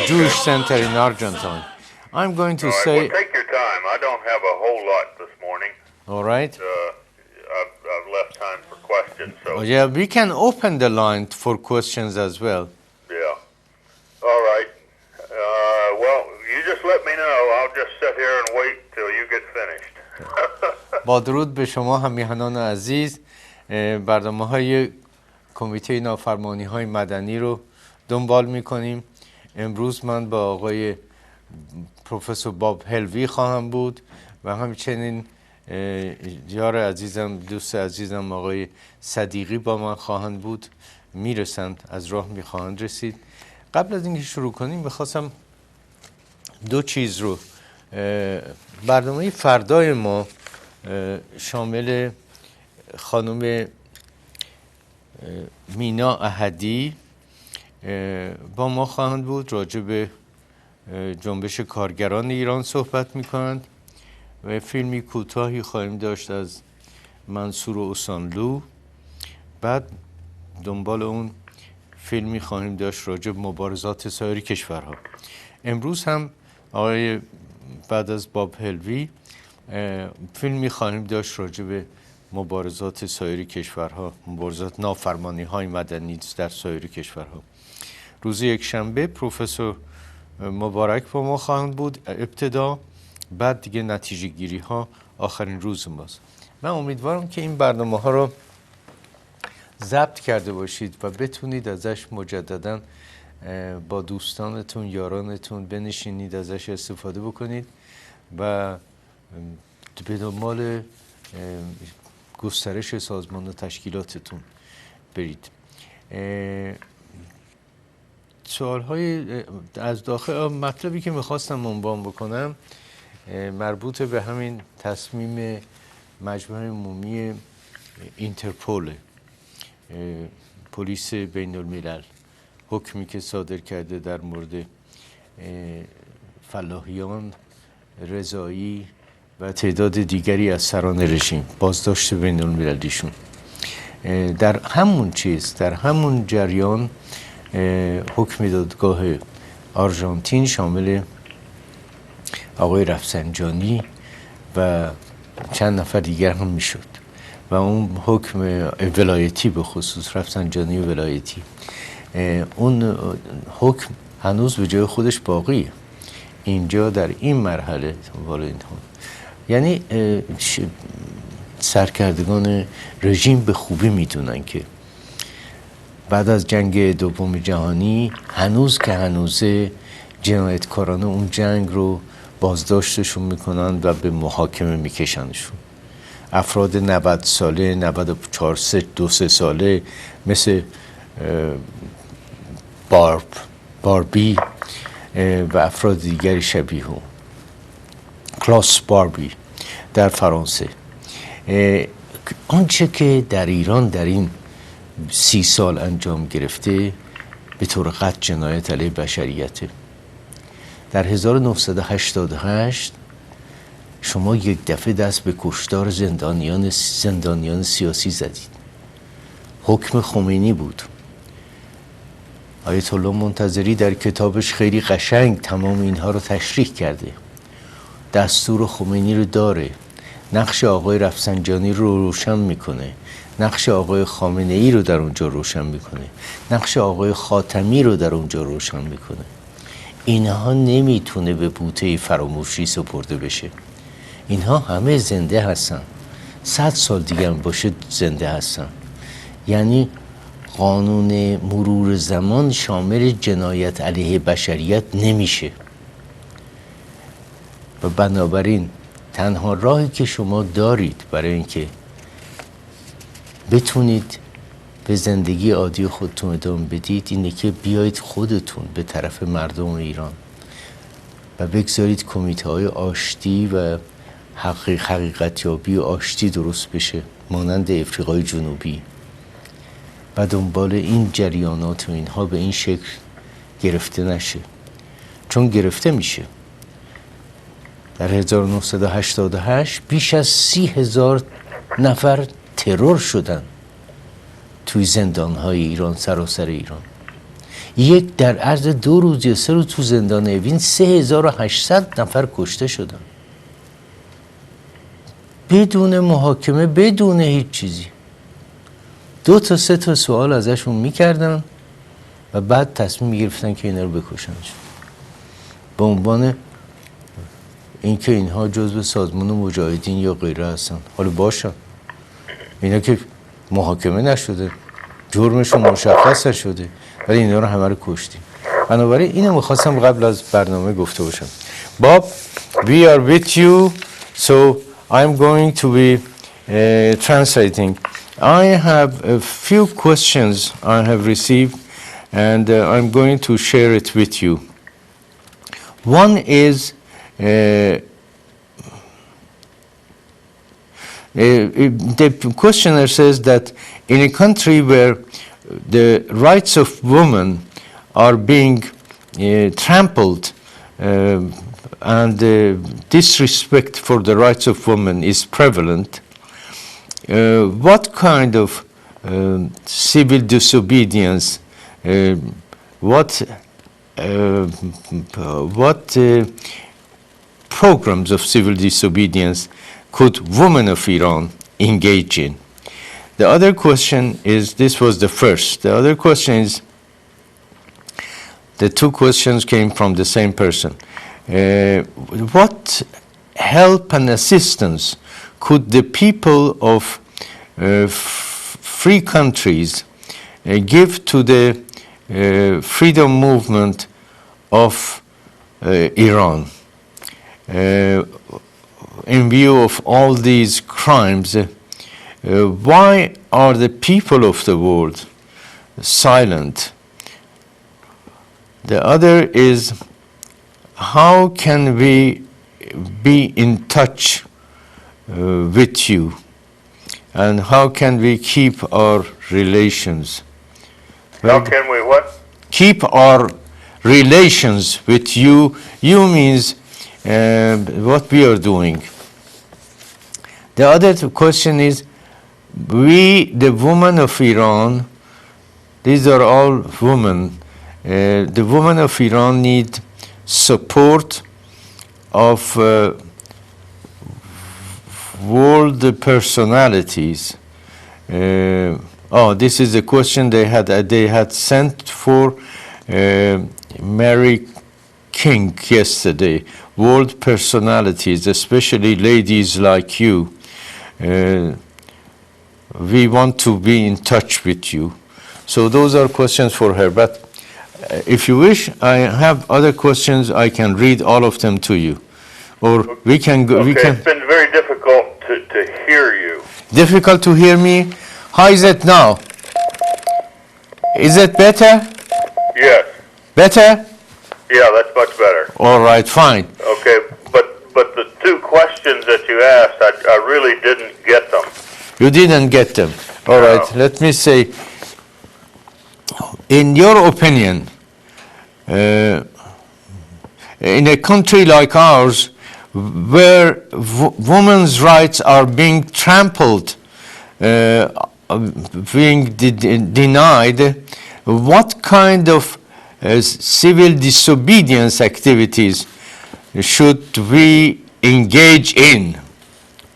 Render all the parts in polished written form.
Jewish center in Argentine. I'm going to say... Well, take your time. I don't have a whole lot this morning. All right. I've left time for questions. So. Yeah, we can open the line for questions as well. Yeah. All right. Well, you just let me know. I'll just sit here and wait till you get finished. با درود به شما همیهنان عزیز. برنامه‌های کمیته نافرمانی‌های مدنی رو دنبال می‌کنیم. امروز من با آقای پروفسور باب هلوی خواهم بود و همچنین یار عزیزم، دوست عزیزم آقای صدیقی با من خواهند بود. میرسند، از راه میخواهند رسید. قبل از اینکه شروع کنیم میخواستم دو چیز رو، برنامه فردای ما شامل خانم مینا احدی با ما خواهند بود، راجع به جنبش کارگران ایران صحبت میکنند و فیلمی کوتاهی خواهیم داشت از منصور اوسانلو. بعد دنبال اون فیلمی خواهیم داشت راجع به مبارزات سایر کشورها. امروز هم آقای بعد از باب هلوی فیلمی خواهیم داشت راجع به مبارزات سایر کشورها، مبارزات نافرمانی های مدنی در سایر کشورها. روز یک شنبه پروفسور مبارک با ما خواهند بود ابتدا، بعد دیگه نتیجه گیری ها آخرین روز ماست. من امیدوارم که این برنامه ها رو ضبط کرده باشید و بتونید ازش مجددا با دوستانتون، یارانتون بنشینید، ازش استفاده بکنید و به دنبال گسترش سازمان و تشکیلاتتون برید. سوال‌های از داخل، مطلبی که میخواستم عنوان بکنم مربوط به همین تصمیم مجمع عمومی اینترپول، پلیس بین الملل، حکمی که صادر کرده در مورد فلاحیان، رضایی و تعداد دیگری از سران رژیم، بازداشت بین المللیشون. در همون جریان حکم دادگاه آرژانتین شامل آقای رفسنجانی و چند نفر دیگر هم میشد و اون حکم ولایتی، به خصوص رفسنجانی ولایتی، اون حکم هنوز به جای خودش باقیه اینجا در این مرحله. یعنی سرکردگان رژیم به خوبی میدونن که بعد از جنگ دوم جهانی هنوزه جنایتکاران اون جنگ رو بازداشتشون میکنن و به محاکمه میکشنشون. افراد 90 ساله، 94 2 ساله مثل باربی و افراد دیگری شبیه هم، کلاس باربی در فرانسه. آنچه که در ایران در این 30 سال انجام گرفته به طور قطع جنایت علیه بشریته. در 1988 شما یک دفعه دست به کشتار زندانیان سیاسی زدید. حکم خمینی بود. آیت الله منتظری در کتابش خیلی قشنگ تمام اینها رو تشریح کرده. دستور خمینی رو داره، نقش آقای رفسنجانی رو روشن میکنه، نقش آقای خامنه ای رو در اونجا روشن میکنه، نقش آقای خاتمی رو در اونجا روشن میکنه. اینها نمیتونه به بوته فراموشی سپرده بشه. اینها همه زنده هستن، 100 سال دیگه هم باشه زنده هستن. یعنی قانون مرور زمان شامل جنایت علیه بشریت نمیشه و بنابراین تنها راهی که شما دارید برای اینکه بتونید به زندگی عادی خودتون ادامه بدید اینه که بیایید خودتون به طرف مردم ایران و بگذارید کمیته های آشتی و حقیقتیابی و آشتی درست بشه مانند افریقای جنوبی و دنبال این جریانات و اینها به این شکل گرفته نشه، چون گرفته میشه. در 1988 بیش از 30,000 نفر ترور شدن توی زندان‌های ایران، سراسر ایران. یک در عرض 2 روز یا 3 روز تو زندان اوین 3800 نفر کشته شدن بدون محاکمه، بدون هیچ چیزی. 2 تا 3 تا سوال ازشون میکردن و بعد تصمیم میگرفتن که اینا رو بکشن به عنوان اینکه اینها جزو سازمان مجاهدین یا غیره هستن. حالا باشن، اینا که محاکمه نشده، جرمشون مشخص نشده، ولی اینا رو همه رو کشتیم. بنابراین اینو میخواستم قبل از برنامه گفته باشم. Bob, we are with you, so I'm going to be translating. I have a few questions I have received, and I'm going to share it with you. One is the questioner says that in a country where the rights of women are being trampled and disrespect for the rights of women is prevalent, what kind of civil disobedience, what programs of civil disobedience could women of Iran engage in? The other question is, this was the first. The other question is, the 2 questions came from the same person. What help and assistance could the people of free countries give to the freedom movement of Iran in view of all these crimes? Why are the people of the world silent? The other is, how can we be in touch with you, and how can we keep our relations? How can we what? Keep our relations with you. You means what we are doing. The other question is, we, the women of Iran, these are all women, the women of Iran need support of world personalities. This is a question they had sent for Mary King yesterday. World personalities, especially ladies like you. We want to be in touch with you. So those are questions for her. But if you wish, I have other questions. I can read all of them to you, or we can go. Okay, We can. it's been very difficult to hear you. Difficult to hear me. How is it now? Is it better? Yes. Better? Yeah, that's much better. All right, fine. Okay, but the 2 questions that you asked, I really didn't get them. You didn't get them. All No. right, let me say, in your opinion, in a country like ours, where women's rights are being trampled, being denied, what kind of civil disobedience activities should we engage in?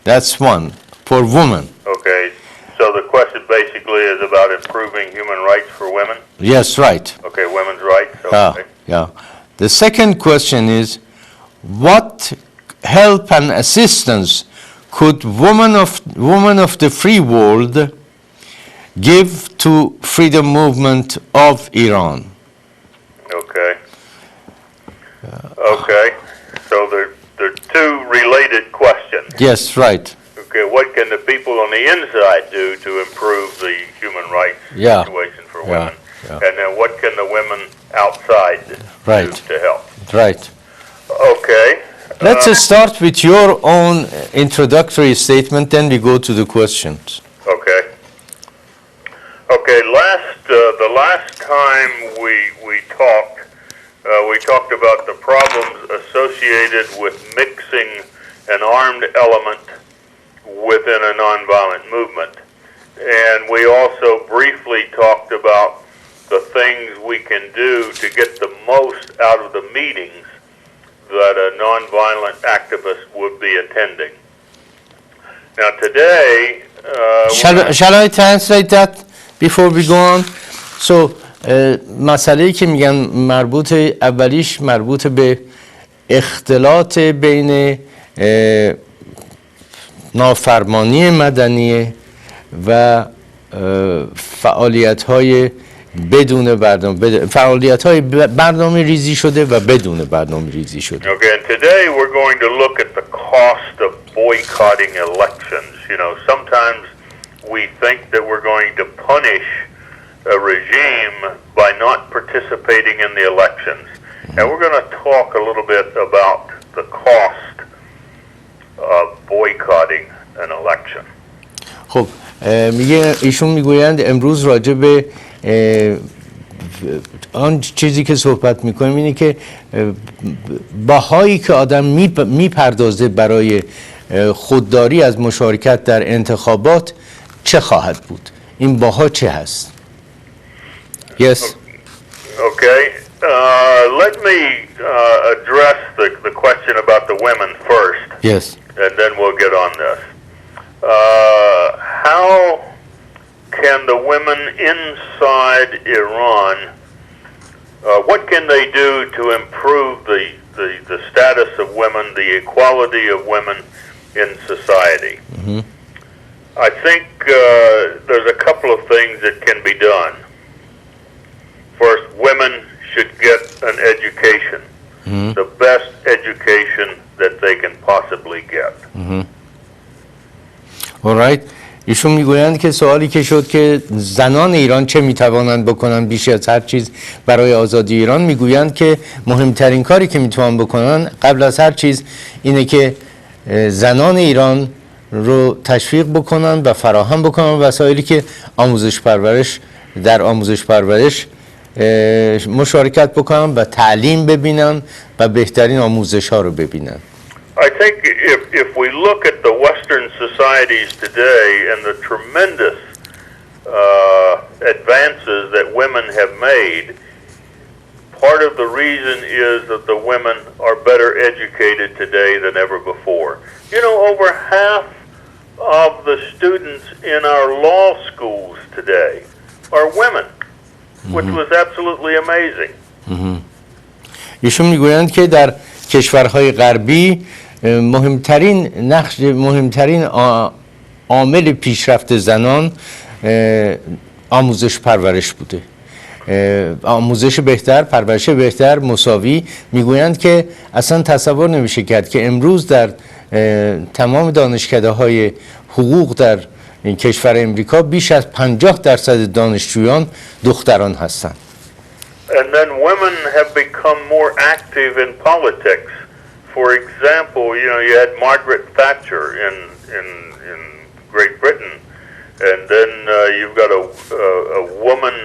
That's one, for women. Okay, so the question basically is about improving human rights for women? Yes, right. Okay, women's rights, Yeah, okay. yeah. The second question is, what help and assistance could women of the free world give to freedom movement of Iran? Okay. Okay, so they're 2 related questions. Yes, right. Okay, what can the people on the inside do to improve the human rights Yeah. situation for Yeah, women? yeah. And then what can the women outside Right. do to help? Right. Okay. Let's start with your own introductory statement, then we go to the questions. Okay. Okay, the last time we talked about the problems associated with mixing an armed element within a nonviolent movement. And we also briefly talked about the things we can do to get the most out of the meetings that a nonviolent activist would be attending. Now today, Shall I translate that before we go on? So مسئله‌ای که میگن اولیش مربوط به اختلاط بین نافرمانی مدنی و فعالیت‌های بدون برنامه ریزی شده و بدون برنامه ریزی شده. Okay, and today we're going to look at the cost of boycotting elections. You know, sometimes we think that we're going to punish a regime by not participating in the elections. And we're going to talk a little bit about the cost of boycotting an election. خب ایشون میگویند امروز راجع به آن چیزی که صحبت میکنیم اینه که باهایی که آدم میپردازه برای خودداری از مشارکت در انتخابات چه خواهد بود؟ این باها چه هست؟ Yes. Okay. Let me address the question about the women first. Yes. And then we'll get on this. How can the women inside Iran, what can they do to improve the status of women, the equality of women in society? Mm-hmm. I think there's a couple of things that can be done. First, women should get an education, mm-hmm. the best education that they can possibly get. Mm-hmm. All right. ایشون میگویند که سوالی که شد که زنان ایران چه میتوانند بکنند بیش از هر چیز برای آزادی ایران، میگویند که مهمترین کاری که میتوانند بکنن قبل از هر چیز اینه که زنان ایران رو تشویق بکنن و فراهم بکنن وسایلی که در آموزش پرورش مشارکت بکنن و تعلیم ببینن و بهترین آموزش ها رو ببینن. I think if we look at the Western societies today and the tremendous advances that women have made, part of the reason is that the women are better educated today than ever before. You know, over half of the students in our law schools today are women, which was absolutely amazing. ایشون میگویند که در کشورهای غربی مهمترین عامل پیشرفت زنان آموزش پرورش بوده. آموزش بهتر، پرورش بهتر، مساوی. میگویند که اصلا تصور نمیشه کرد که امروز در تمام دانشکده‌های حقوق در این کشور امریکا بیش از 50% دانشجویان دختران هستند. And then women have become more active in politics. For example, you know, you had Margaret Thatcher in Great Britain, and then you've got a woman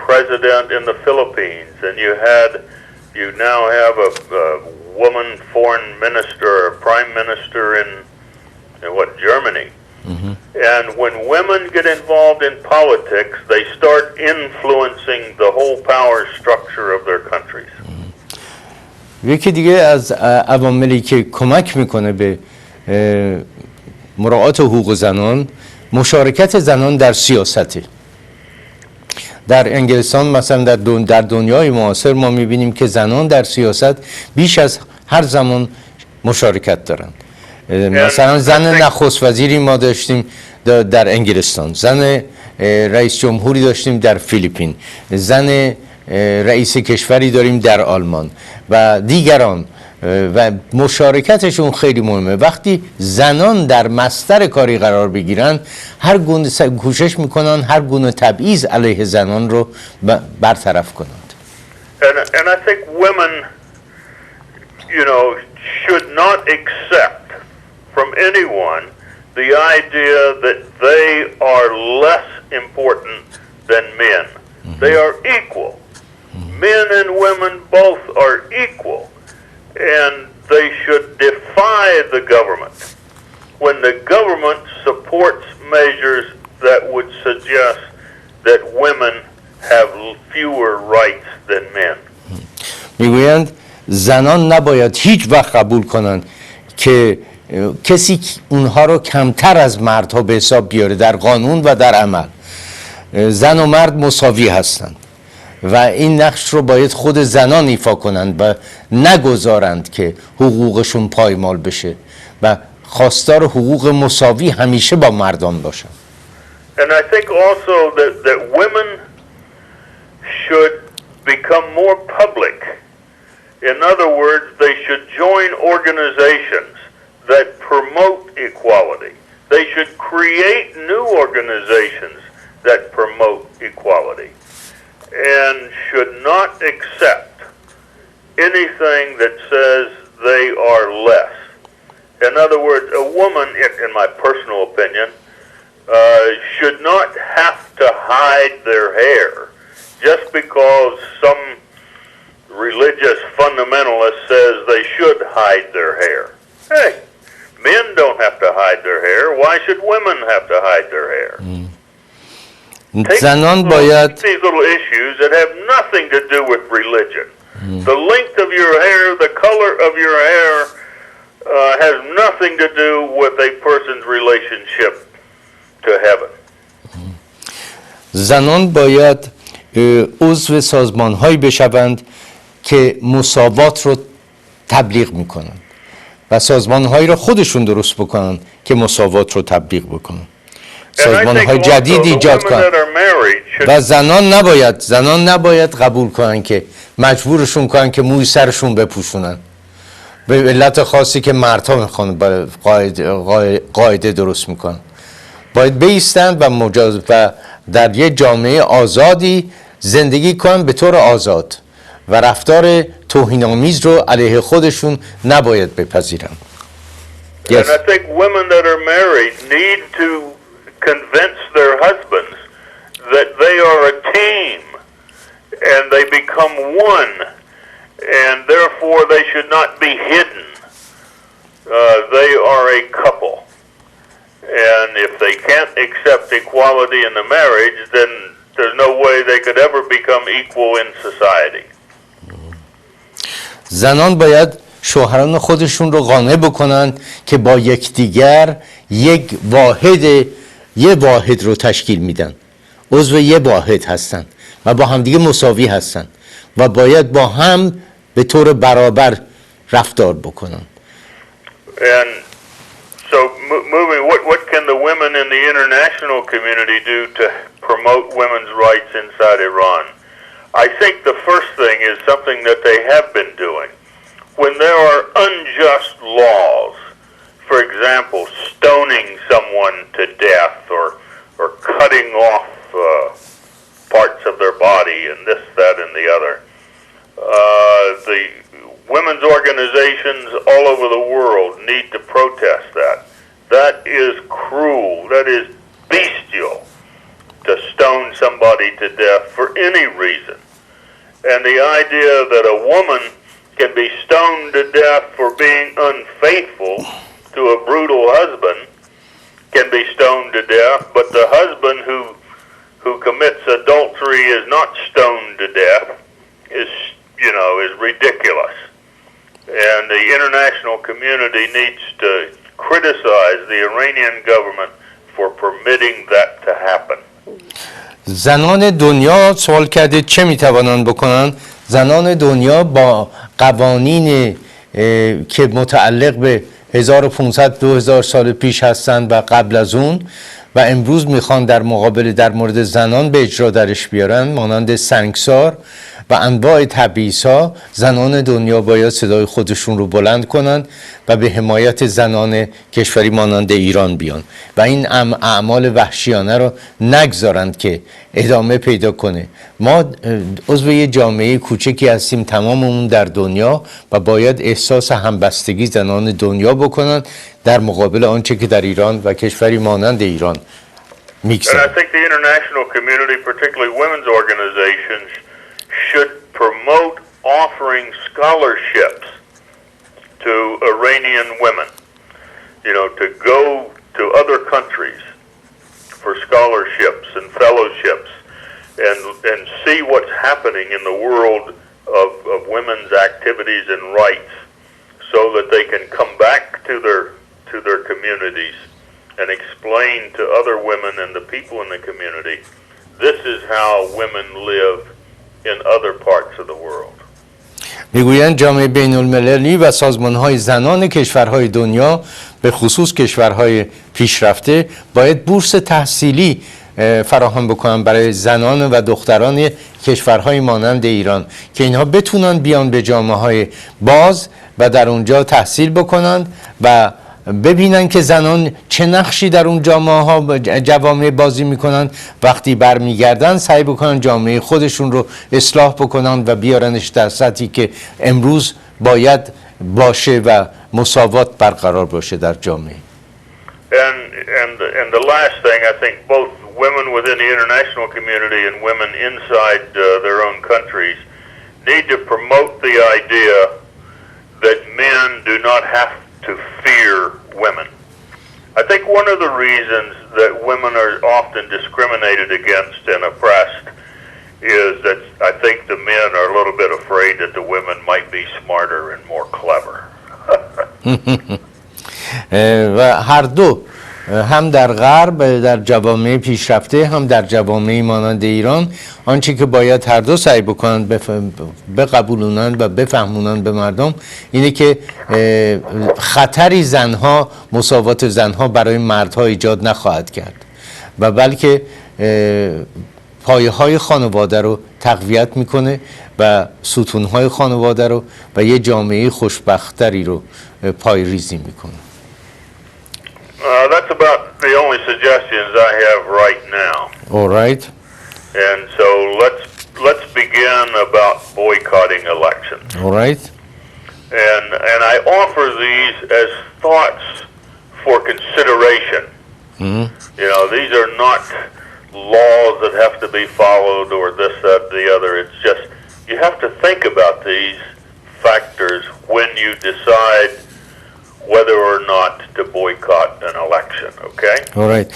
president in the Philippines, and you now have a woman foreign minister or prime minister in Germany. Mm-hmm. And when women get involved in politics, they start influencing the whole power structure of their countries. یکی دیگه از عواملی که کمک میکنه به مراعات حقوق زنان مشارکت زنان در سیاسته. در انگلستان مثلا در دنیای معاصر ما میبینیم که زنان در سیاست بیش از هر زمان مشارکت دارن. مثلا زن نخست وزیری ما داشتیم در انگلستان، زن رئیس جمهوری داشتیم در فیلیپین، زن رئیس کشوری داریم در آلمان و دیگران و مشارکتشون خیلی مهمه. وقتی زنان در مصدر کاری قرار بگیرن هر گونه کوشش میکنن هر گونه تبعیض علیه زنان رو برطرف کنند. And I think women, you know, should not accept from anyone the idea that they are less important than men. Mm-hmm. They are equal. Mm-hmm. Men and women both are equal. And they should defy the government when the government supports measures that would suggest that women have fewer rights than men. میگویند زنان نباید هیچ وقت قبول کنند که کسی اونها رو کمتر از مردها به حساب بیاره در قانون و در عمل. زن و مرد مساوی هستند و این نقش رو باید خود زنان ایفا کنند و نگذارند که حقوقشون پایمال بشه و خواستار حقوق مساوی همیشه با مردان باشند. And I think also that women should become more public. In other words, they should join organizations that promote equality. They should create new organizations that promote equality and should not accept anything that says they are less. In other words, a woman, in my personal opinion, should not have to hide their hair just because some religious fundamentalist says they should hide their hair. Hey, men don't have to hide their hair. Why should women have to hide their hair? زنان باید These little issues that have nothing to do with religion. The length of your hair, the color of your hair has nothing to do with a person's relationship to heaven. زنان باید عضو سازمان‌هایی بشوند که مساوات رو تبلیغ میکنن و سازمان‌هایی رو خودشون درست بکنن که مساوات رو تبلیغ بکنن. سازمان‌های جدید ایجاد کنن و زنان نباید قبول کنن که مجبورشون کنن که موی سرشون بپوشونن به علت خاصی که مردها میخوان قاعده درست میکنن. باید بایستن و در یه جامعه آزادی زندگی کنن به طور آزاد و رفتار توهین‌آمیز رو علیه خودشون نباید بپذیرن. Yes. And I think women that are married need to convince their husbands that they are a team and they become one and therefore they should not be hidden. They are a couple. And if they can't accept equality in the marriage, then there's no way they could ever become equal in society. زنان باید شوهران خودشون رو قانع بکنن که با یکدیگر یه واحد رو تشکیل میدن، عضو یه واحد هستن و با همدیگه مساوی هستن و باید با هم به طور برابر رفتار بکنن. And so moving, what can the women in the international community do to promote women's rights inside Iran? I think the first thing is something that they have been doing. When there are unjust laws, for example, stoning someone to death or cutting off parts of their body and this, that, and the other, the women's organizations all over the world need to protest that. That is cruel. That is bestial to stone somebody to death for any reason. And the idea that a woman can be stoned to death for being unfaithful to a brutal husband can be stoned to death, but the husband who commits adultery is not stoned to death is ridiculous. And the international community needs to criticize the Iranian government for permitting that to happen. زنان دنیا سوال کرده چه میتوانند بکنن؟ زنان دنیا با قوانین که متعلق به 1500-2000 سال پیش هستند و قبل از اون و امروز میخوان در مورد زنان به اجرا درش بیارن، مانند سنگسار و انواع تبعیض‌ها، زنان دنیا باید صدای خودشون رو بلند کنند و به حمایت زنان کشوری مانند ایران بیان و این اعمال وحشیانه رو نگذارند که ادامه پیدا کنه. ما عضو یه جامعه کوچکی هستیم تماممون در دنیا و باید احساس همبستگی زنان دنیا بکنن در مقابل آنچه که در ایران و کشوری مانند ایران میگذره. And I think the international community, particularly women's organizations, should promote offering scholarships to Iranian women, to go to other countries for scholarships and fellowships and see what's happening in the world of women's activities and rights, so that they can come back to their communities and explain to other women and the people in the community, this is how women live in other parts of the world. میگویند جامعه بین المللی و سازمان‌های زنان کشورهای دنیا به خصوص کشورهای پیشرفته باید بورس تحصیلی فراهم بکنن برای زنان و دختران کشورهای مانند ایران که اینها بتونن بیان به جامعه‌های باز و در اونجا تحصیل بکنن و ببینن که زنان چه نقشی در اون جوامع بازی میکنن. وقتی برمیگردن سعی بکنن جامعه خودشون رو اصلاح بکنن و بیارنش در سطحی که امروز باید باشه و مساوات برقرار باشه در جامعه. And the last thing, I think both women within the international community and women inside their own countries need to promote the idea that men do not have to fear women. I think one of the reasons that women are often discriminated against and oppressed is that I think the men are a little bit afraid that the women might be smarter and more clever. و هر دو هم در غرب در جوامع پیشرفته هم در جوامع مانند ایران آنچه که باید هر دو سعی بکنن بقبولونن و بفهمونن به مردم اینه که خطری زنها مساوات زنها برای مردها ایجاد نخواهد کرد و بلکه پایه های خانواده رو تقویت میکنه و ستون های خانواده رو و یه جامعه خوشبختری رو پای ریزی میکنه. That's about the only suggestions I have right now. All right. And so let's begin about boycotting elections. All right. And I offer these as thoughts for consideration. Mm-hmm. You know, these are not laws that have to be followed or this, that, the other. It's just you have to think about these factors when you decide whether or not to boycott an election, okay? All right.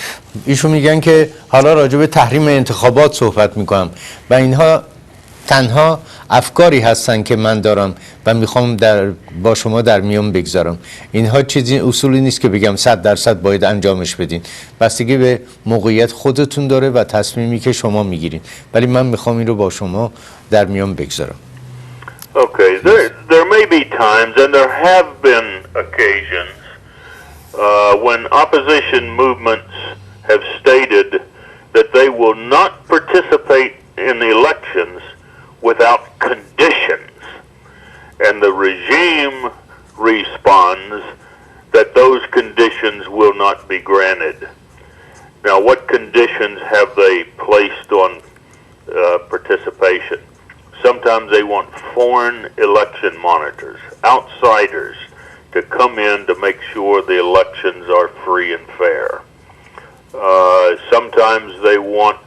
ایشون میگن که حالا راجع به تحریم انتخابات صحبت میکنم و اینها تنها افکاری هستن که من دارم و میخوام با شما در میون بگذارم. اینها چیزی اصولی نیست که بگم 100% باید انجامش بدین. بستگی به موقعیت خودتون داره و تصمیمی که شما میگیرین. ولی من میخوام این رو با شما در میون بگذارم. Okay, there may be times, and there have been occasions, when opposition movements have stated that they will not participate in the elections without conditions, and the regime responds that those conditions will not be granted. Now, what conditions have they placed on participation? Sometimes they want foreign election monitors, outsiders, to come in to make sure the elections are free and fair. Sometimes they want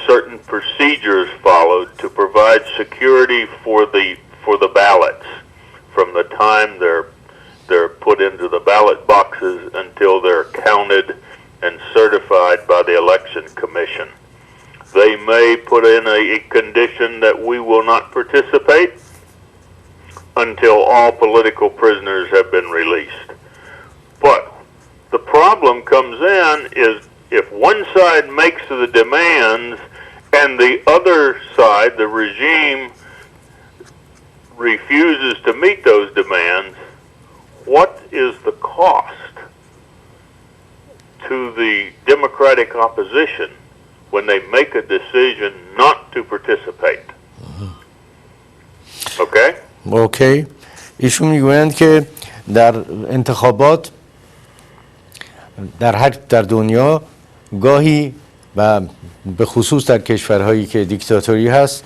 certain procedures followed to provide security for the ballots from the time they're put into the ballot boxes until they're counted and certified by the election commission. They may put in a condition that we will not participate until all political prisoners have been released. But the problem comes in is if one side makes the demands and the other side, the regime, refuses to meet those demands, what is the cost to the democratic opposition when they make a decision not to participate? Okay? Okay. ایشون میگویند که در انتخابات در دنیا گاهی و به خصوص در کشورهایی که دیکتاتوری هست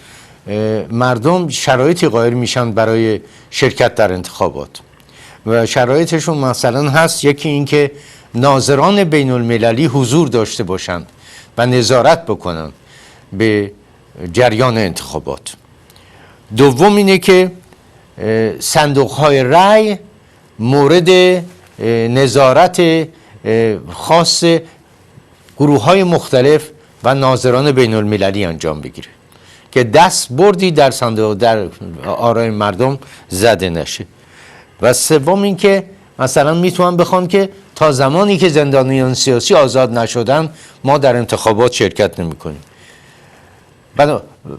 مردم شرایطی قائل میشن برای شرکت در انتخابات و شرایطشون مثلا هست یکی این که ناظران بین المللی حضور داشته باشند و نظارت بکنن به جریان انتخابات. دوم اینه که صندوق‌های رأی مورد نظارت خاص گروه‌های مختلف و ناظران بین المللی انجام بگیره که دست بردی در صندوق در آرای مردم زده نشه. و سوم این که مثلا میتونن بخوان که تا زمانی که زندانیان سیاسی آزاد نشدن ما در انتخابات شرکت نمی کنیم.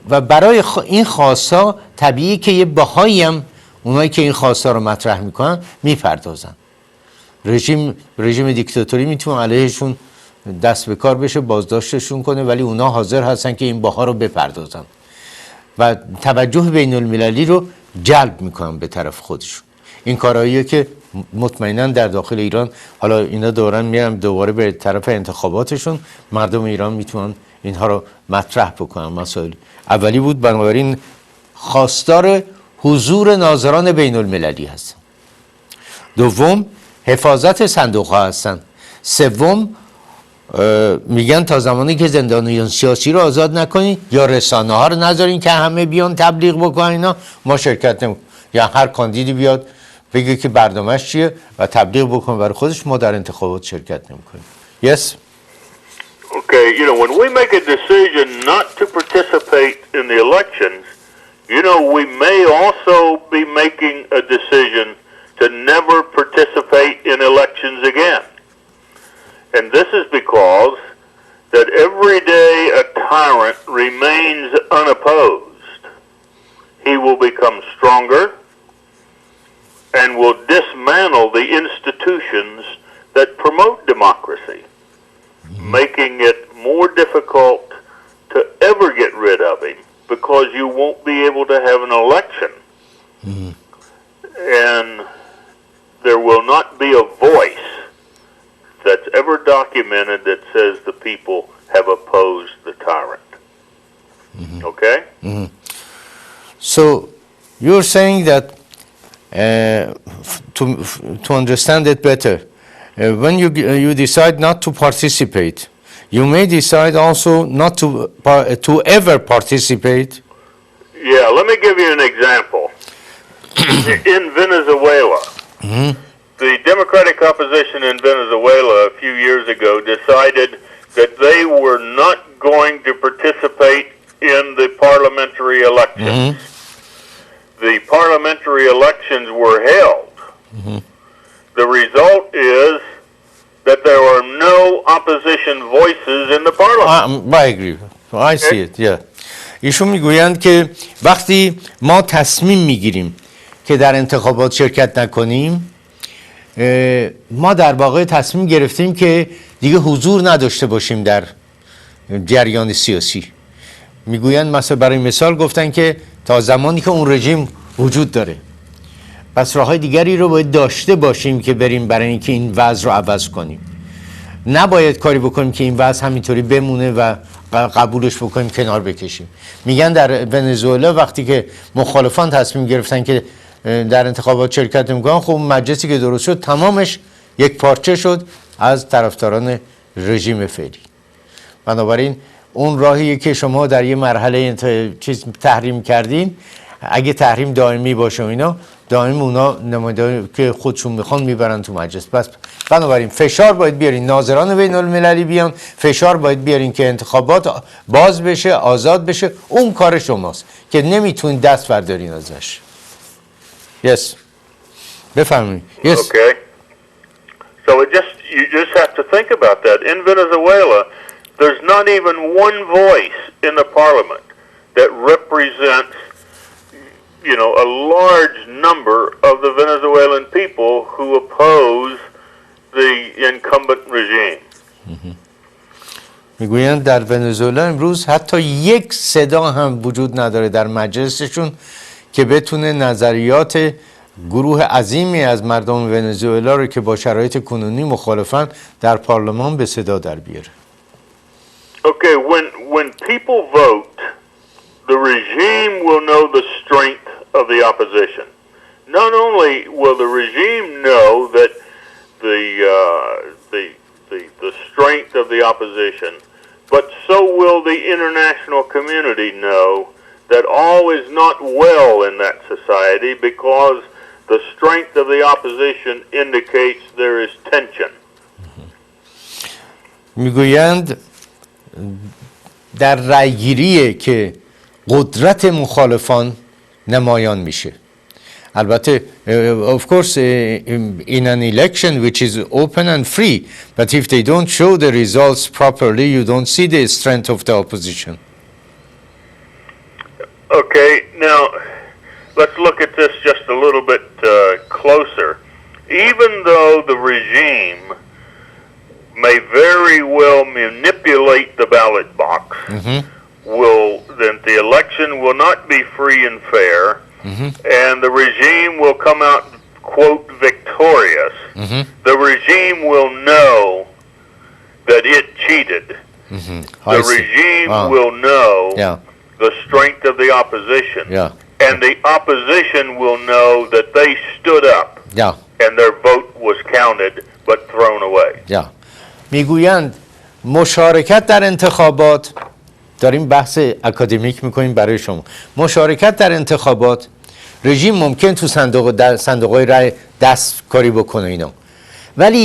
و برای این خواستها طبیعی که یه بهایی هم اونایی که این خواستها رو مطرح میکنن میپردازن. رژیم دیکتاتوری میتونه علیهشون دست به کار بشه، بازداشتشون کنه، ولی اونا حاضر هستن که این بها رو بپردازن و توجه بین المللی رو جلب میکنن به طرف خودشون. این کارهاییه که مطمئنا در داخل ایران حالا اینا دوران میرن دوباره به طرف انتخاباتشون، مردم ایران میتونن اینها رو مطرح بکنن. مسائل اولی بود، بنابراین خواستار حضور ناظران بین المللی هستن. دوم حفاظت صندوق ها هستن. سوم میگن تا زمانی که زندانیان سیاسی رو آزاد نکنین یا رسانه ها رو نذارین که همه بیان تبلیغ بکنن اینا، ما شرکت نمیکنیم. یا هر کاندیدی بیاد بگه که برنامه‌اش چیه و تبلیغ بکنه برای خودش، ما در انتخابات شرکت نمیکنیم. Yes. Okay, when we make a decision not to participate in the elections, we may also be making a decision to never participate in elections again. And this is because that every day a tyrant remains unopposed, he will become stronger and will dismantle the institutions that promote democracy, making it more difficult to ever get rid of him because you won't be able to have an election. And there will not be a voice that's ever documented that says the people have opposed the tyrant. Okay? So you're saying that to understand it better, when you decide not to participate, you may decide also not to ever participate. Yeah, let me give you an example. In Venezuela, the Democratic opposition in Venezuela a few years ago decided that they were not going to participate in the parliamentary elections. The parliamentary elections were held. The result is that there are no opposition voices in the parliament. I agree. I see it. Yeah. ایشون میگویند که وقتی ما تصمیم میگیریم که در انتخابات شرکت نکنیم، ما در واقع تصمیم گرفتیم که دیگه حضور نداشته باشیم در جریان سیاسی. میگویند مثلا برای مثال گفتن که تا زمانی که اون رژیم وجود داره، پس راههای دیگری رو باید داشته باشیم که بریم برای اینکه این وضع رو عوض کنیم. نباید کاری بکنیم که این وضع همینطوری بمونه و قبولش بکنیم کنار بکشیم. میگن در ونزوئلا وقتی که مخالفان تصمیم گرفتن که در انتخابات شرکت نمیکنن، خب مجلسی که درست شد تمامش یک پارچه شد از طرفداران رژیم فعلی. بنابراین اون راهیه که شما در یه مرحله چیز تحریم کردین، اگه تحریم دائمی باشه و اینا، دائمی اونا نمایندگان که خودشون میخوان میبرن تو مجلس. بس بنابراین فشار باید بیارین، ناظران بین المللی بیان، فشار باید بیارین که انتخابات باز بشه، آزاد بشه. اون کار شماست که نمیتونین دست بردارین ازش. Yes. بفرمایید. Yes. Okay. So you just have to think about that. In Venezuela, there's not even one voice in the parliament that represents a large number of the Venezuelan people who oppose the incumbent regime. میگویند در ونزوئلا امروز حتی یک صدا هم وجود نداره در مجلسشون که بتونه نظریات گروه عظیمی از مردم ونزوئلا رو که با شرایط کنونی مخالفن در پارلمان به صدا در بیاره. Okay, when people vote, the regime will know the strength of the opposition. Not only will the regime know that the strength of the opposition, but so will the international community know that all is not well in that society because the strength of the opposition indicates there is tension. میگویند در رأیگیریه که قدرت مخالفان نمایان میشه. البته of course in an election which is open and free, but if they don't show the results properly, you don't see the strength of the opposition. Okay, now let's look at this just a little bit closer. Even though the regime may very well manipulate the ballot box, then the election will not be free and fair, and the regime will come out, quote, victorious. The regime will know that it cheated. The regime will know the strength of the opposition. And the opposition will know that they stood up and their vote was counted but thrown away. میگویند مشارکت در انتخابات، داریم بحث اکادمیک میکنیم برای شما، مشارکت در انتخابات، رژیم ممکن تو صندوق‌های رای دستکاری بکنه اینا، ولی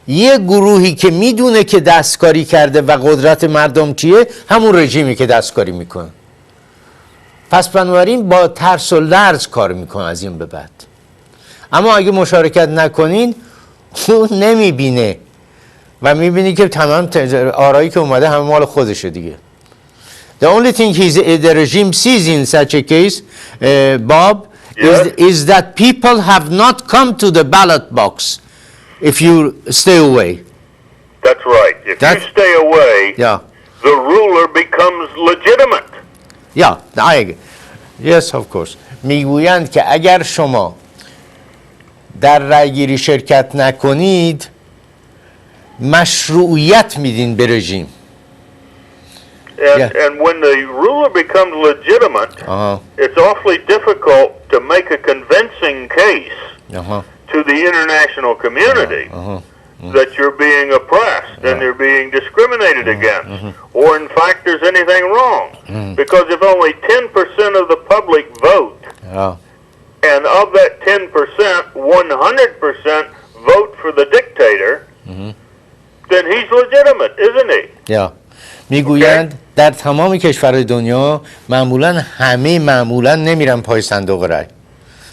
یک گروهی که میدونه که دستکاری کرده و قدرت مردم چیه، همون رژیمی که دستکاری میکنه. پس بنابراین با ترس و لرز کار میکنه از این به بعد. اما اگه مشارکت نکنین، اون نمیبینه و میبینی که تمام آرایی که اومده همه مال خودشه دیگه. The only thing the regime sees in such a case, Bob, is that people have not come to the ballot box if you stay away. That's right. If you stay away, the ruler becomes legitimate. Yes, of course. میگویند که اگر شما در رأیگیری شرکت نکنید، مشروعیت میدین به رژیم. And when the ruler becomes legitimate, it's awfully difficult to make a convincing case to the international community that you're being oppressed and you're being discriminated against, or in fact there's anything wrong. Because if only 10% of the public vote, and of that 10%, 100% vote for the dictator, then he's legitimate, isn't he? میگویند در تمام کشورهای دنیا معمولا نمیرن پای صندوق رای.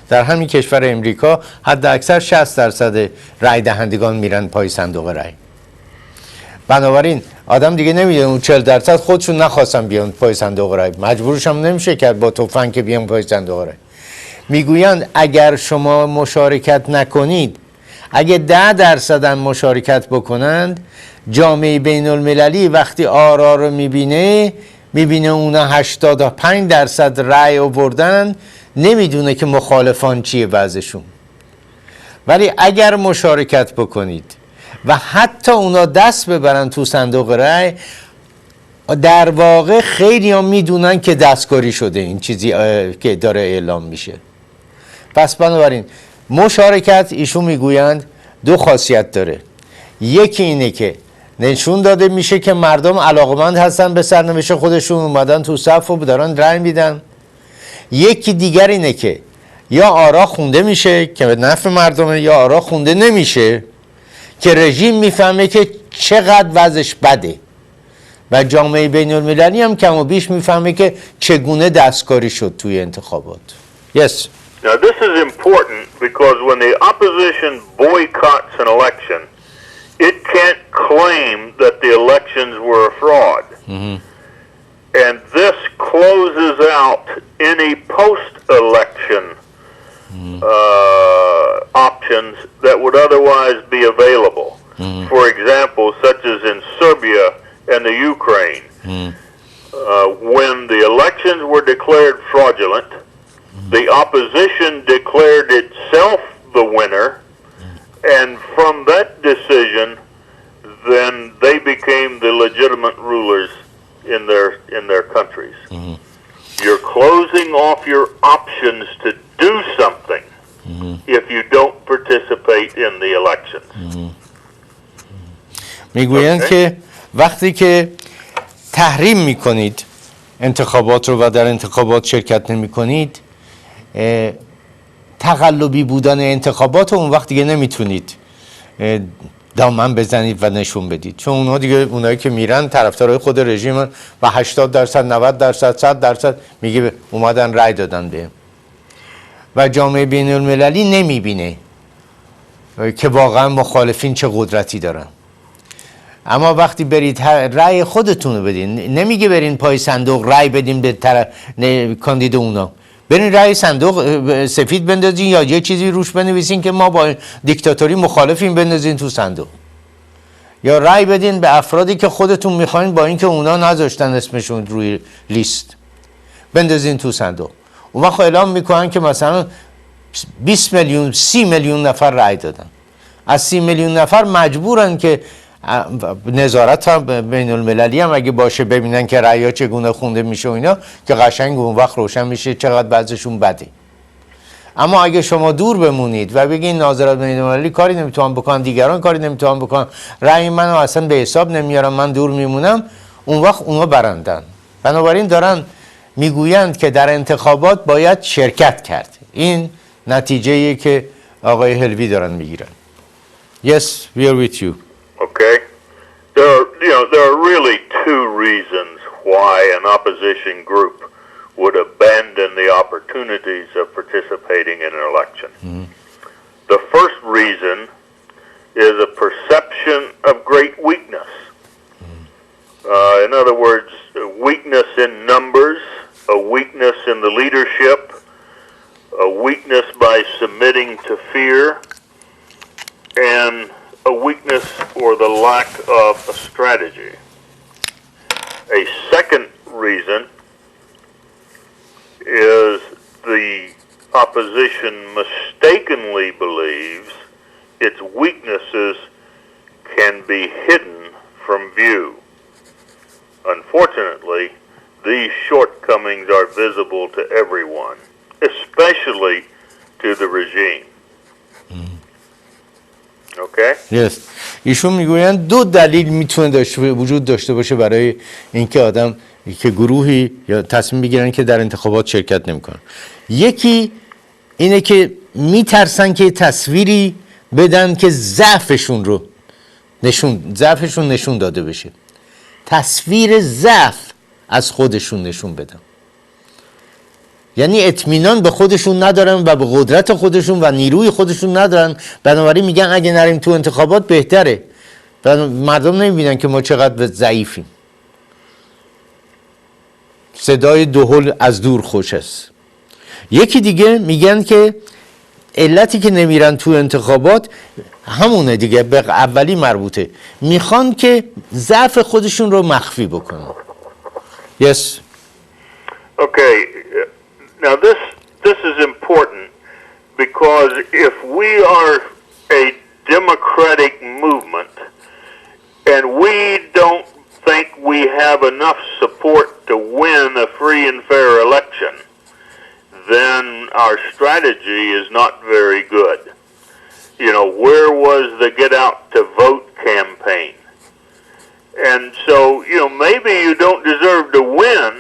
در همین کشور امریکا حد اکثر 60% رای دهندگان میرن پای صندوق رای. بنابراین آدم دیگه نمیدونه اون 40% خودشون نخواستن بیان پای صندوق رای، مجبورش هم نمیشه کرد با تفنگ که بیان پای صندوق رای. میگویند اگر شما مشارکت نکنید، اگه 10% مشارکت بکنند، جامعه بین المللی وقتی آرا رو میبینه اونا 85% رأی آوردن، نمیدونه که مخالفان چیه وضعشون. ولی اگر مشارکت بکنید و حتی اونا دست ببرن تو صندوق رأی، در واقع خیلی هم میدونن که دستکاری شده این چیزی که داره اعلام میشه. پس بنابراین مشارکت، ایشون میگویند 2 خاصیت داره. یکی اینه که نشون داده میشه که مردم علاقمند هستن به سرنوشت خودشون، اومدن تو صف و دارن رأی میدن. یکی دیگر اینه که یا آرا خونده میشه که به نفع مردمه، یا آرا خونده نمیشه که رژیم میفهمه که چقدر وضعش بده و جامعه بین المللی هم کم و بیش میفهمه که چگونه دستکاری شد توی انتخابات. Yes. Now this is important because when the opposition boycotts an election, it can't claim that the elections were a fraud. And this closes out any post-election options that would otherwise be available. For example, such as in Serbia and the Ukraine, when the elections were declared fraudulent, the opposition declared itself the winner, and from that decision, then they became the legitimate rulers in their countries. You're closing off your options to do something if you don't participate in the elections. میگویند که وقتی که تحریم میکنید انتخابات رو و در انتخابات شرکت نمی کنید، تقلبی بودن انتخابات رو اون وقت دیگه نمیتونید دامن بزنید و نشون بدید، چون اونها دیگه اونایی که میرن طرفدارای خود رژیم و 80%، 90%، 100% میگه اومدن رای دادن به و جامعه بین المللی نمیبینه که واقعا مخالفین چه قدرتی دارن. اما وقتی برید رای خودتون رو بدین، نمیگه برین پای صندوق رای بدین به کاندید اونا، برین رای صندوق سفید بندازین یا یه چیزی روش بنویسین که ما با دیکتاتوری مخالفیم، بندازین تو صندوق، یا رای بدین به افرادی که خودتون میخواین با اینکه اونا نذاشتن اسمشون روی لیست، بندازین تو صندوق. اون وقت اعلام میکنن که مثلا 20 میلیون 30 میلیون نفر رای دادن، از 30 میلیون نفر مجبورن که نظارت هم بین المللی هم اگه باشه ببینن که رأی‌ها چگونه خونده میشه و اینا، که قشنگ اون وقت روشن میشه چقدر بعضشون بده. اما اگه شما دور بمونید و بگین ناظرات بین المللی کاری نمیتونن بکنن، دیگران کاری نمیتونن بکنن، رأی منو اصلا به حساب نمیارم، من دور میمونم، اون وقت اونا برندن. بنابراین دارن میگویند که در انتخابات باید شرکت کرد. این نتیجه‌ای که آقای هلوی دارن میگیرن. Yes, we are with you. Okay. There are really two reasons why an opposition group would abandon the opportunities of participating in an election. Mm-hmm. The first reason is a perception of great weakness. Mm-hmm. In other words, a weakness in numbers, a weakness in the leadership, a weakness by submitting to fear, and a weakness or the lack of a strategy. A second reason is the opposition mistakenly believes its weaknesses can be hidden from view. Unfortunately, these shortcomings are visible to everyone, especially to the regime. Okay. Yes. ایشون میگویند دو دلیل میتونه وجود داشته باشه برای اینکه آدم که گروهی یا تصمیم بگیرن که در انتخابات شرکت نمیکنن. یکی اینه که میترسن که تصویری بدن که ضعفشون نشون داده بشه، تصویر ضعف از خودشون نشون بدن، یعنی اطمینان به خودشون ندارن و به قدرت خودشون و نیروی خودشون ندارن، بنابراین میگن اگه نریم تو انتخابات بهتره و مردم نمیبینن که ما چقدر ضعیفیم. صدای دهل از دور خوش است. یکی دیگه میگن که علتی که نمیرن تو انتخابات همونه دیگه، به اولی مربوطه، میخوان که ضعف خودشون رو مخفی بکنن. Yes. Okay. Now this is important because if we are a democratic movement and we don't think we have enough support to win a free and fair election, then our strategy is not very good. You know, where was the get out to vote campaign? And so, maybe you don't deserve to win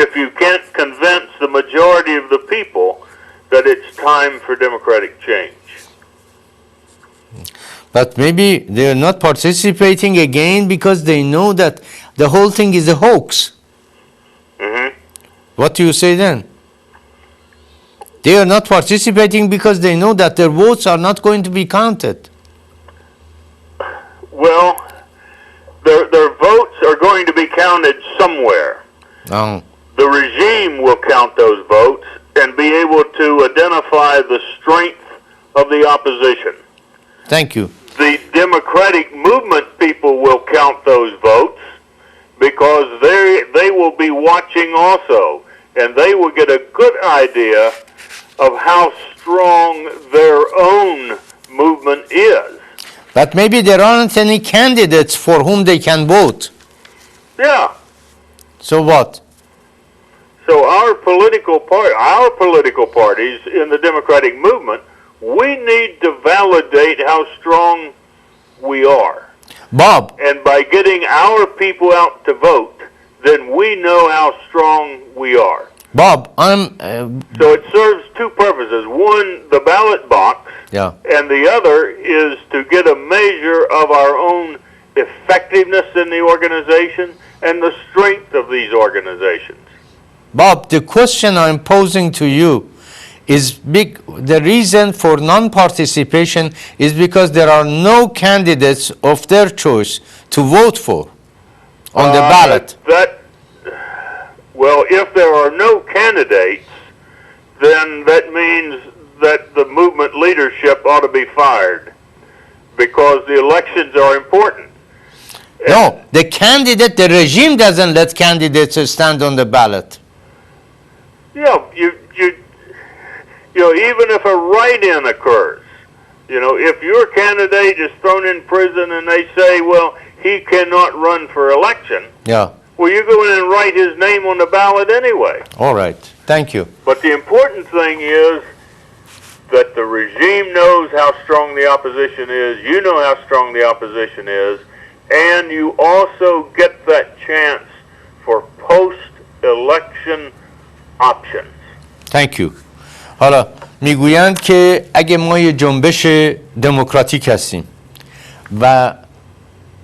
if you can't convince the majority of the people that it's time for democratic change. But maybe they're not participating again because they know that the whole thing is a hoax. Mm-hmm. What do you say then? They are not participating because they know that their votes are not going to be counted. Well, their votes are going to be counted somewhere. Oh. The regime will count those votes and be able to identify the strength of the opposition. Thank you. The democratic movement people will count those votes because they will be watching also, and they will get a good idea of how strong their own movement is. But maybe there aren't any candidates for whom they can vote. Yeah. So what? So our political parties in the democratic movement, we need to validate how strong we are. Bob. And by getting our people out to vote, then we know how strong we are. Bob, So it serves two purposes. One, the ballot box, yeah. and the other is to get a measure of our own effectiveness in the organization and the strength of these organizations. Bob, the question I'm posing to you is the reason for non-participation is because there are no candidates of their choice to vote for on the ballot. Well, if there are no candidates, then that means that the movement leadership ought to be fired because the elections are important. No, the regime doesn't let candidates stand on the ballot. Yeah, you know, even if a write-in occurs, you know, if your candidate is thrown in prison and they say, well, he cannot run for election, Yeah. well, you go in and write his name on the ballot anyway. All right. Thank you. But the important thing is that the regime knows how strong the opposition is, you know how strong the opposition is, and you also get that chance for post-election options. Thank you. حالا میگویند که اگه ما یه جنبش دموکراتیک هستیم و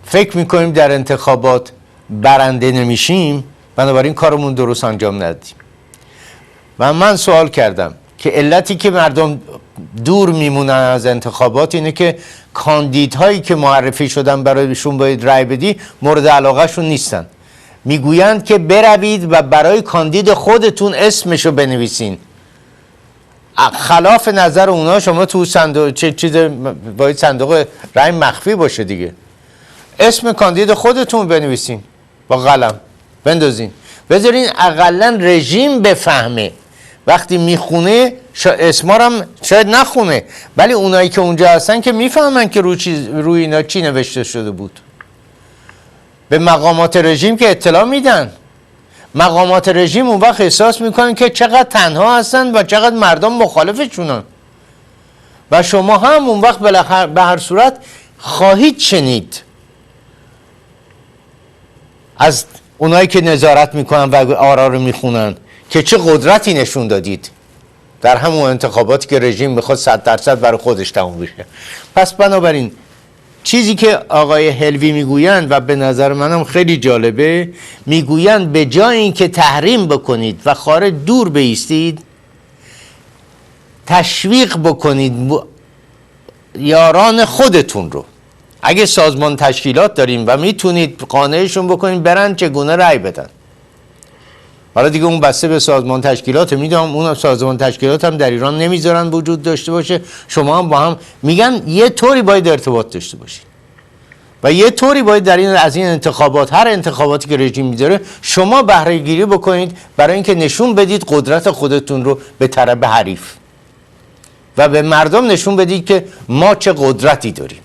فکر میکنیم در انتخابات برنده نمیشیم، بنابراین کارمون درست انجام ندیم. و من سوال کردم که علتی که مردم دور میمونن از انتخابات اینه که کاندیدهایی که معرفی شدن برایشون باید رأی بدی مورد علاقه شون نیستن. میگویند که بروید و برای کاندید خودتون اسمشو بنویسین. خلاف نظر اونا شما تو صندوق باید صندوق رأی مخفی باشه دیگه. اسم کاندید خودتون بنویسین با قلم بندازین. بذارین اقلا رژیم بفهمه. وقتی میخونه اسما هم شاید نخونه، ولی اونایی که اونجا هستن که میفهمن که روی اینا چی نوشته شده بود. به مقامات رژیم که اطلاع میدن. مقامات رژیم اون وقت احساس میکنن که چقدر تنها هستن و چقدر مردم مخالفشونن. و شما هم اون وقت به هر صورت خواهید شنید از اونایی که نظارت میکنن و آرا رو میخونن که چه قدرتی نشون دادید در همون انتخاباتی که رژیم میخواد 100% برای خودش تموم بشه. پس بنابراین چیزی که آقای هلوی میگویند و به نظر منم خیلی جالبه، میگویند به جای اینکه تحریم بکنید و خارج دور بایستید، تشویق بکنید یاران خودتون رو. اگه سازمان تشکیلات داریم و میتونید قانعشون بکنید برن چگونه رأی بدن. حالا دیگه اون بسته به سازمان تشکیلات، میدونم اون سازمان تشکیلات هم در ایران نمیذارن وجود داشته باشه. شما هم با هم میگن یه طوری باید ارتباط داشته باشید و یه طوری باید از این انتخابات، هر انتخاباتی که رژیم میذاره شما بهره گیری بکنید برای اینکه نشون بدید قدرت خودتون رو به طرف حریف و به مردم نشون بدید که ما چه قدرتی داریم.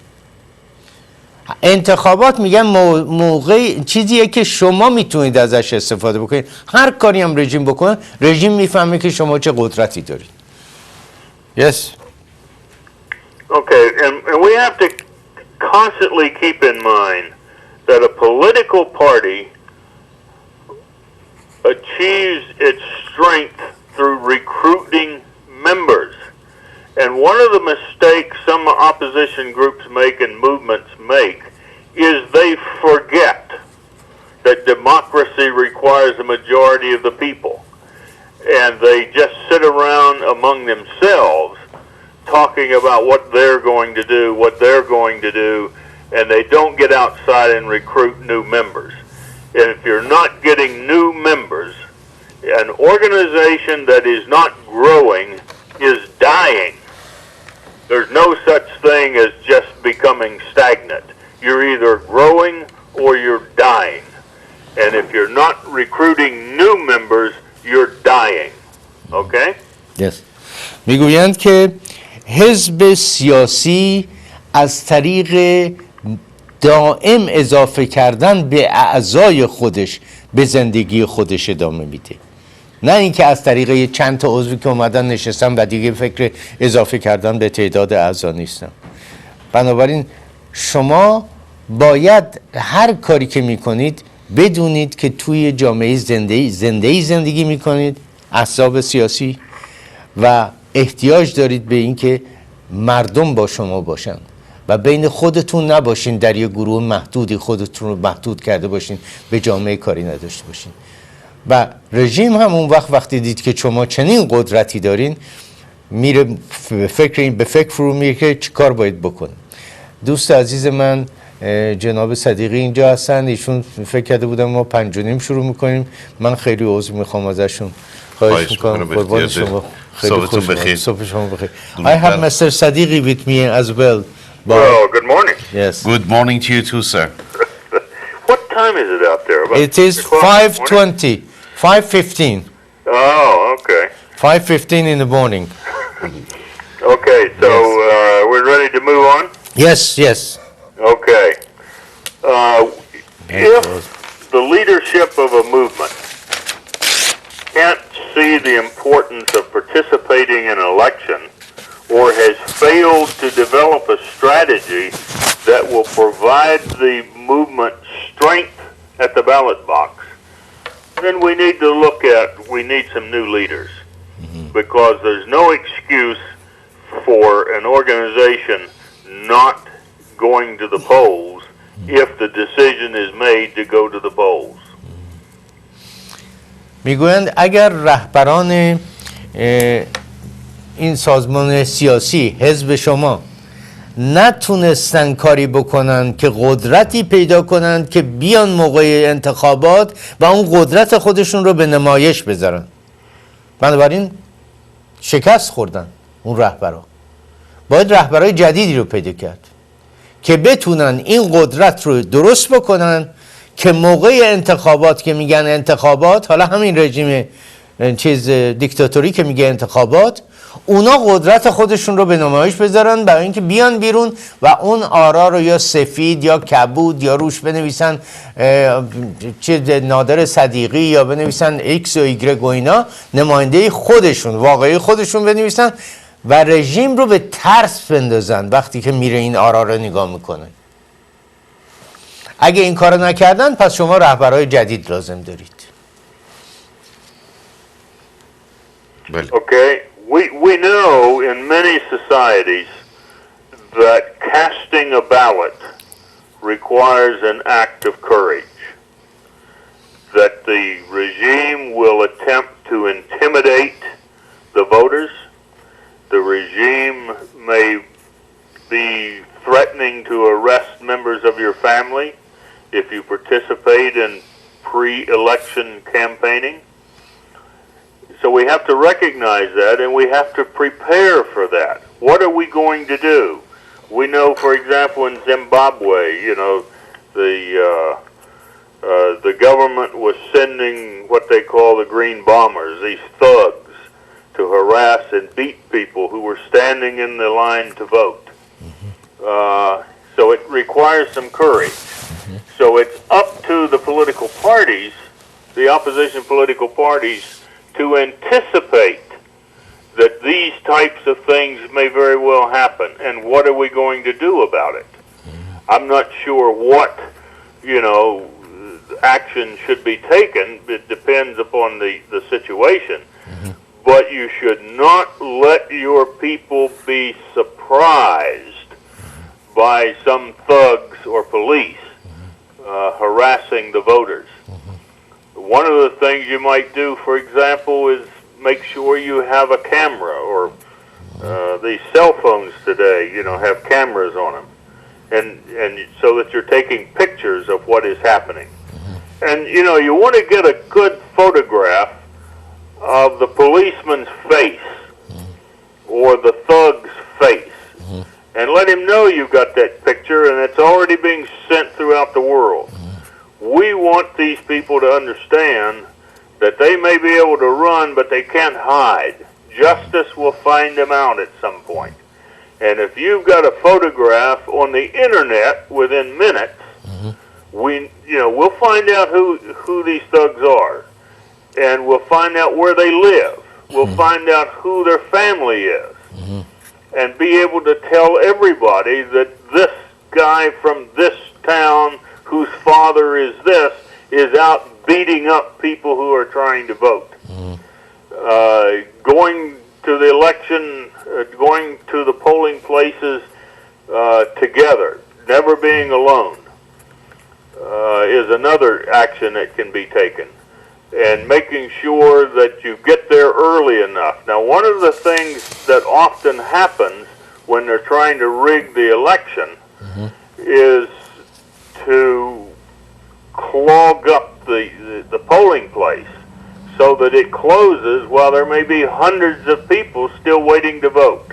انتخابات میگن موقع چیزیه که شما میتونید ازش استفاده بکنید. هر کاری هم رژیم بکنه، رژیم میفهمه که شما چه قدرتی دارید. Yes. Okay, and we have to constantly keep in mind that a political party achieves its strength through recruiting members. And one of the mistakes some opposition groups make and movements make is they forget that democracy requires a majority of the people. And they just sit around among themselves talking about what they're going to do, and they don't get outside and recruit new members. And if you're not getting new members, an organization that is not growing is dying. There's no such thing as just becoming stagnant. You're either growing or you're dying. And if you're not recruiting new members, you're dying. Okay? Yes. میگویند که حزب سیاسی از طریق دائم اضافه کردن به اعضای خودش به زندگی خودش ادامه میده، نه اینکه از طریق چند تا عضوی که اومدن نشستن و دیگه فکر اضافه کردن به تعداد اعضا نیستن. بنابراین شما باید هر کاری که میکنید بدونید که توی جامعه زندگی میکنید احزاب سیاسی و احتیاج دارید به اینکه مردم با شما باشن و بین خودتون نباشین، در یه گروه محدودی خودتون رو محدود کرده باشین، به جامعه کاری نداشته باشین. و رژیم هم اون وقتی دید که شما چنین قدرتی دارین، میره به فکر فرو میره که چی کار باید بکنه. دوست عزیز من جناب صدیقی اینجا هستن، ایشون فکر کرده بودم ما 5:30 شروع میکنیم. من خیلی عذر میخوام ازشون، خواهش میکنم. قربان شما، خیلی صبحتون بخیر. صبح شما بخیر. I have Mr. Sadiqi with me as well. Well, good morning. Yes. Good morning to you too, sir. What time is it out there? About It is 5:20, 5:15. Oh, okay. 5:15 in the morning. Okay, so we're ready to move on? Yes, yes. Okay. If the leadership of a movement can't see the importance of participating in an election or has failed to develop a strategy that will provide the movement strength at the ballot box, then we need some new leaders. Because there's no excuse for an organization not going to the polls if the decision is made to go to the polls. میگویند اگر رهبران این سازمان سیاسی، حزب شما، نتونستن کاری بکنن که قدرتی پیدا کنن که بیان موقع انتخابات و اون قدرت خودشون رو به نمایش بذارن، بنابراین شکست خوردن اون رهبران. باید رهبرای جدیدی رو پیدا کرد که بتونن این قدرت رو درست بکنن که موقع انتخابات، که میگن انتخابات، حالا همین رژیم دیکتاتوری که میگه انتخابات، اونا قدرت خودشون رو به نمایش بذارن برای اینکه بیان بیرون و اون آرا رو یا سفید یا کبود یا روش بنویسن نادر صدیقی یا بنویسن ایکس و ایگرگ و اینا، نماینده خودشون، واقعی خودشون بنویسن و رژیم رو به ترس بندازن وقتی که میره این آرا رو نگاه میکنه. اگه این کارو نکردن پس شما رهبرای جدید لازم دارید. Okay, we know in many societies that casting a ballot requires an act of courage, that the regime will attempt to intimidate the voters. The regime may be threatening to arrest members of your family if you participate in pre-election campaigning. So we have to recognize that, and we have to prepare for that. What are we going to do? We know, for example, in Zimbabwe, the government was sending what they call the green bombers, these thugs, to harass and beat people who were standing in the line to vote. So it requires some courage. So it's up to the political parties, the opposition political parties, to anticipate that these types of things may very well happen, and what are we going to do about it? I'm not sure what, action should be taken. It depends upon the situation. But you should not let your people be surprised by some thugs or police harassing the voters. One of the things you might do, for example, is make sure you have a camera, or these cell phones today, have cameras on them, and so that you're taking pictures of what is happening. And you want to get a good photograph of the policeman's face or the thug's face, and let him know you've got that picture, and it's already being sent throughout the world. We want these people to understand that they may be able to run, but they can't hide. Justice will find them out at some point. And if you've got a photograph on the internet within minutes, we'll find out who these thugs are, and we'll find out where they live. We'll find out who their family is, and be able to tell everybody that this guy from this town, whose father is this, is out beating up people who are trying to vote. going to the election, going to the polling places together, never being alone, is another action that can be taken. And making sure that you get there early enough. Now, one of the things that often happens when they're trying to rig the election is to clog up the polling place so that it closes while there may be hundreds of people still waiting to vote.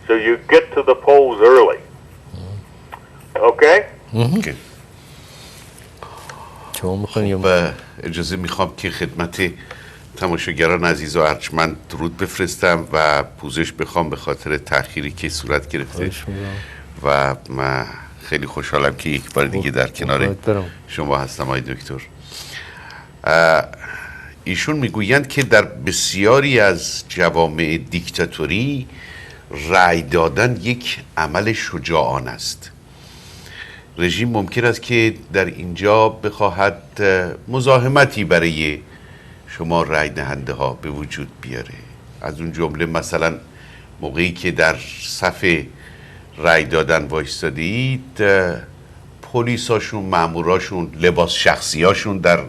So you get to the polls early. Okay? Okay. و اجازه میخوام که خدمت تماشاگران عزیز و ارجمند درود بفرستم و پوزش بخوام به خاطر تأخیری که صورت گرفته و من خیلی خوشحالم که یک بار دیگه در کنار شما هستم آقای دکتر. ایشون میگویند که در بسیاری از جوامع دیکتاتوری رأی دادن یک عمل شجاعانه است. رژیم ممکن است که در اینجا بخواهد مزاحمتی برای شما رأی دهنده ها به وجود بیاره. از اون جمله مثلا موقعی که در صف رأی دادن وایستادید، پلیساشون، ماموراشون، لباس شخصیاشون در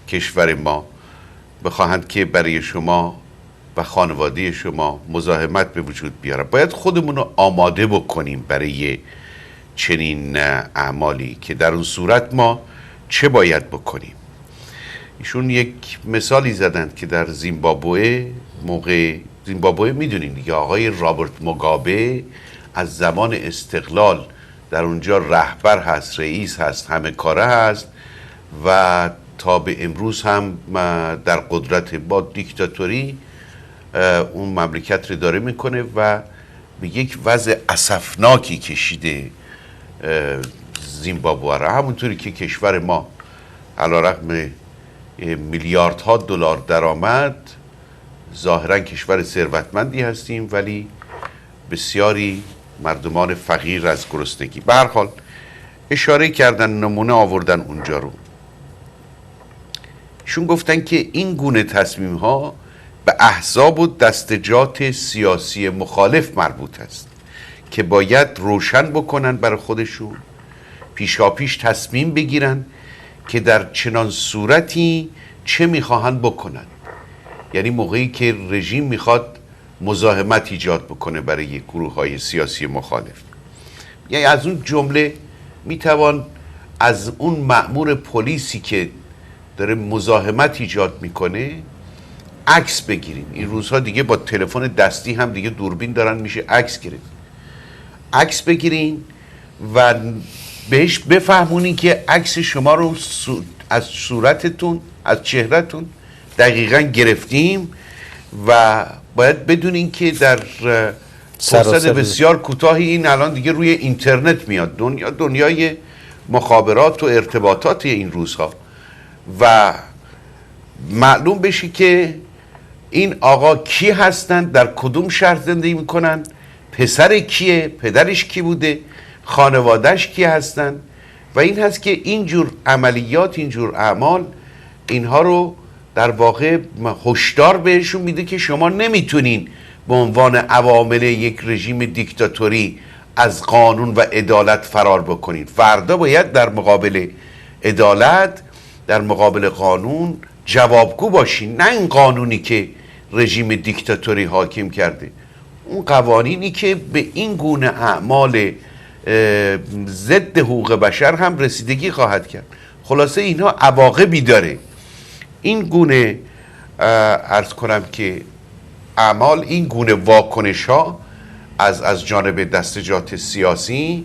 کشور ما بخواهند که برای شما و خانواده شما مزاحمت به وجود بیاره. باید خودمون رو آماده بکنیم برای چنین اعمالی که در اون صورت ما چه باید بکنیم. ایشون یک مثالی زدند که در زیمبابوه، موقع زیمبابوه میدونین دیگه، آقای رابرت موگابه از زمان استقلال در اونجا رهبر هست، رئیس هست، همه کاره هست و تا به امروز هم در قدرت با دیکتاتوری اون مملکت رو داره میکنه و به یک وضع اسفناکی کشیده زیمبابوه را. همونطوری که کشور ما علیرغم میلیاردها دلار درآمد ظاهرا کشور ثروتمندی هستیم ولی بسیاری مردمان فقیر از گرسنگی. به هر حال اشاره کردن، نمونه آوردن اونجا رو. ایشون گفتن که این گونه تصمیم ها به احزاب و دستجات سیاسی مخالف مربوط است که باید روشن بکنن برای خودشون، پیشاپیش تصمیم بگیرن که در چنان صورتی چه میخواهن بکنن. یعنی موقعی که رژیم میخواد مزاحمت ایجاد بکنه برای گروه های سیاسی مخالف، یعنی از اون جمله میتوان از اون مأمور پلیسی که داره مزاحمت ایجاد میکنه عکس بگیریم. این روزها دیگه با تلفن دستی هم دیگه دوربین دارن، میشه عکس گرفت. عکس بگیرین و بهش بفهمونین که عکس شما رو از صورتتون، از چهرهتون دقیقاً گرفتیم و باید بدونین که در فرصت بسیار کوتاهی این الان دیگه روی اینترنت میاد. دنیای مخابرات و ارتباطات این روزها و معلوم بشه که این آقا کی هستن، در کدوم شهر زندگی میکنن، پسر کیه، پدرش کی بوده، خانوادهش کی هستن. و این هست که اینجور عملیات، اینجور اعمال، اینها رو در واقع هشدار بهشون میده که شما نمیتونین به عنوان عوامل یک رژیم دیکتاتوری از قانون و عدالت فرار بکنید. فردا باید در مقابل عدالت، در مقابل قانون جوابگو باشین. نه این قانونی که رژیم دیکتاتوری حاکم کرده، اون قوانینی که به این گونه اعمال ضد حقوق بشر هم رسیدگی خواهد کرد. خلاصه اینها عواقبی داره. این گونه عرض کنم که اعمال، این گونه واکنش ها از جانب دستجات سیاسی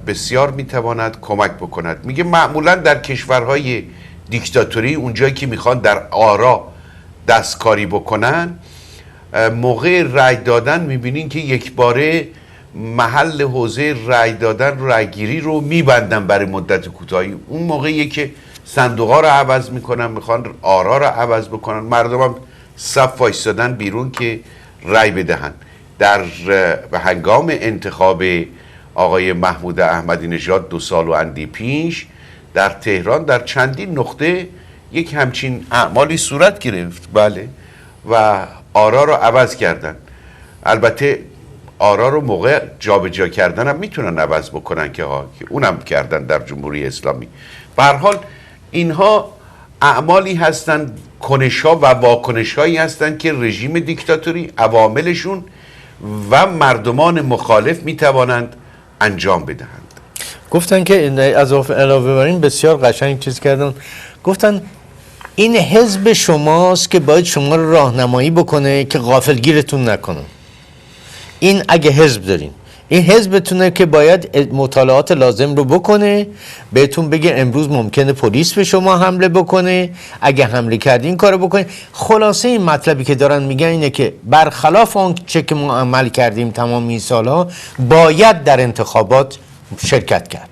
بسیار میتواند کمک بکند. میگه معمولا در کشورهای دیکتاتوری اونجایی که میخوان در آرا دستکاری بکنن، موقع رأی دادن میبینین که یک باره محل حوزه رأی دادن، رأیگیری رو میبندن برای مدت کوتاهی. اون موقعی که صندوقا رو عوض میکنن، میخوان آرا رو عوض بکنن، مردم هم صف وایستادن بیرون که رأی بدهن. در هنگام انتخاب آقای محمود احمدی نژاد 2 سال و اندی پیش در تهران در چندین نقطه یک همچین اعمالی صورت گرفت. بله، و آرا رو عوض کردن. البته آرا رو موقع جابجا کردن هم میتونن عوض بکنن که اونم کردن در جمهوری اسلامی. به هر حال اینها اعمالی هستند، کنش‌ها و واکنش‌هایی هستند که رژیم دیکتاتوری عواملشون و مردمان مخالف میتوانند انجام بدهند. گفتن که از علاوه بر این بسیار قشنگ چیز کردن، گفتن این حزب شماست که باید شما رو راهنمایی بکنه که غافلگیرتون نکنه. این اگه حزب دارین، این حزبتونه که باید مطالعات لازم رو بکنه، بهتون بگه امروز ممکنه پلیس به شما حمله بکنه، اگه حمله کردین کارو بکنه. خلاصه این مطلبی که دارن میگن اینه که برخلاف اون چه که ما عمل کردیم تمام این سالها، باید در انتخابات شرکت کرد.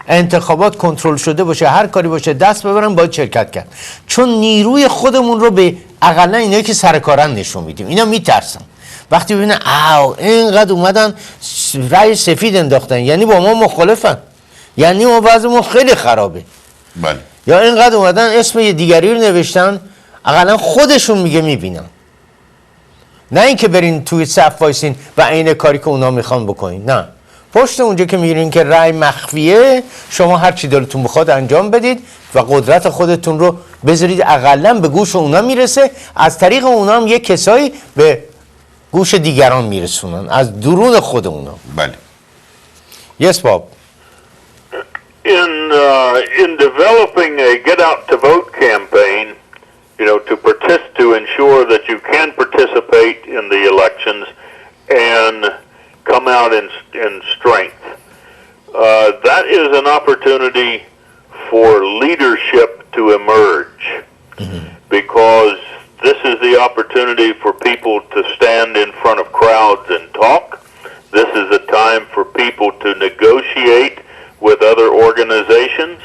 انتخابات کنترل شده باشه، هر کاری باشه دست ببرن، باید شرکت کرد. چون نیروی خودمون رو به اقلا اینایی که سرکارن نشون میدیم. اینا میترسن وقتی ببینن اینقدر اومدن رای سفید انداختن، یعنی با ما مخالفن، یعنی ما وضعمون خیلی خرابه. بله. یا اینقدر اومدن اسم یه دیگری رو نوشتن، اقلا خودشون میگه میبینن، نه اینکه برین توی صف وایسین و عین کاری که اونا میخوان بکنین. نه، پشت اونجا که میگیرین که رای مخفیه، شما هر چی دلتون بخواد انجام بدید و قدرت خودتون رو بذارید اقلا به گوش اونا میرسه، از طریق اونا هم یه کسایی به گوش دیگران میرسونن از درون خود اونا. بله. Yes, Bob. In developing a get out to vote campaign, to ensure that you can participate in the elections and come out in strength, that is an opportunity for leadership to emerge, because this is the opportunity for people to stand in front of crowds and talk. This is a time for people to negotiate with other organizations.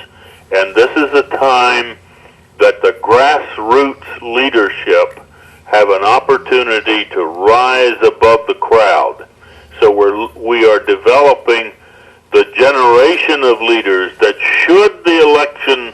And this is a time that the grassroots leadership have an opportunity to rise above the crowd. So we are developing the generation of leaders that, should the election